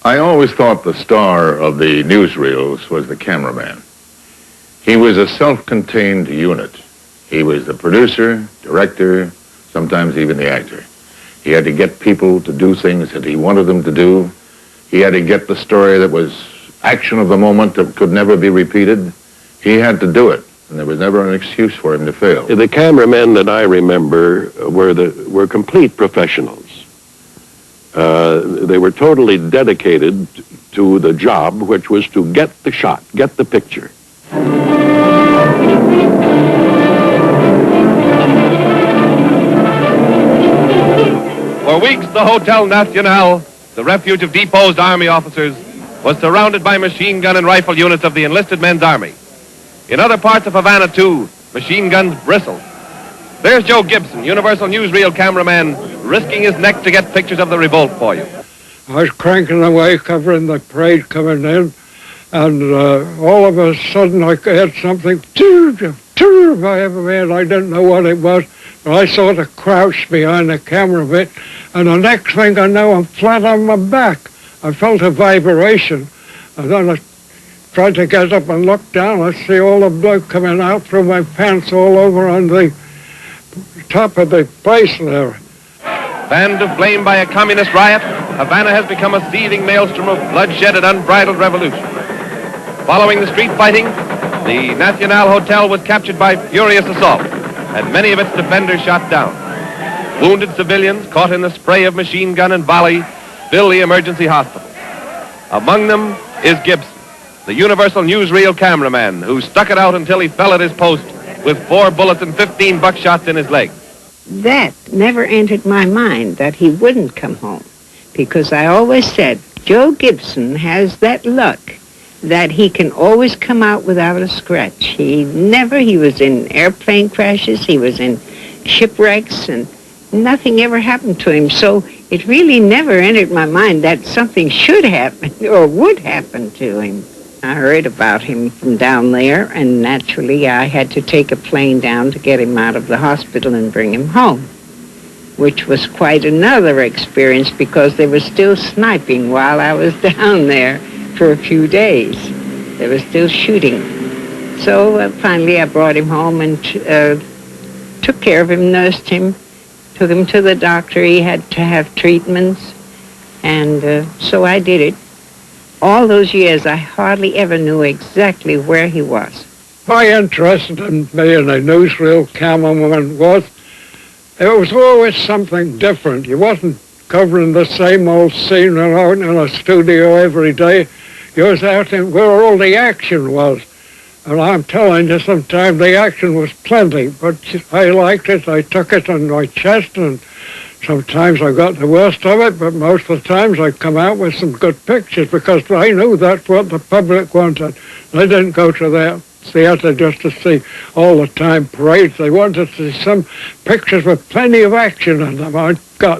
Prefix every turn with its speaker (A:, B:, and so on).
A: I always thought the star of the newsreels was the cameraman. He was a self-contained unit. He was the producer, director, sometimes even the actor. He had to get people to do things that he wanted them to do. He had to get the story that was action of the moment that could never be repeated. He had to do it, and there was never an excuse for him to fail.
B: The cameramen that I remember were complete professionals. They were totally dedicated to the job, which was to get the shot, get the picture.
C: For weeks, the Hotel Nacional, the refuge of deposed Army officers, was surrounded by machine gun and rifle units of the enlisted men's army. In other parts of Havana, too, machine guns bristled. There's Joe Gibson, Universal Newsreel cameraman, risking his neck to get pictures of the revolt for you.
D: I was cranking away, covering the parade coming in, and all of a sudden I heard something, everywhere. I didn't know what it was, but I sort of crouched behind the camera a bit, and the next thing I know, I'm flat on my back. I felt a vibration, and then I tried to get up and look down. I see all the blood coming out through my pants all over on the top of the place there.
C: Fanned to flame by a communist riot, Havana has become a seething maelstrom of bloodshed and unbridled revolution. Following the street fighting, the Nacional Hotel was captured by furious assault, and many of its defenders shot down. Wounded civilians caught in the spray of machine gun and volley fill the emergency hospital. Among them is Gibson, the Universal Newsreel cameraman who stuck it out until he fell at his post with 4 bullets and 15 buckshots in his leg.
E: That never entered my mind, that he wouldn't come home, because I always said, Joe Gibson has that luck that he can always come out without a scratch. He was in airplane crashes, he was in shipwrecks, and nothing ever happened to him. So it really never entered my mind that something should happen or would happen to him. I heard about him from down there, and naturally I had to take a plane down to get him out of the hospital and bring him home, which was quite another experience because they were still sniping while I was down there for a few days. They were still shooting. So finally I brought him home and took care of him, nursed him, took him to the doctor. He had to have treatments, and so I did it. All those years, I hardly ever knew exactly where he was.
D: My interest in being a newsreel cameraman was, it was always something different. You wasn't covering the same old scene out in a studio every day. You was out in where all the action was. And I'm telling you, sometimes the action was plenty, but I liked it. I took it on my chest, and sometimes I got the worst of it, but most of the times I come out with some good pictures because I knew that's what the public wanted. They didn't go to their theater just to see all the time parades. They wanted to see some pictures with plenty of action in them. I got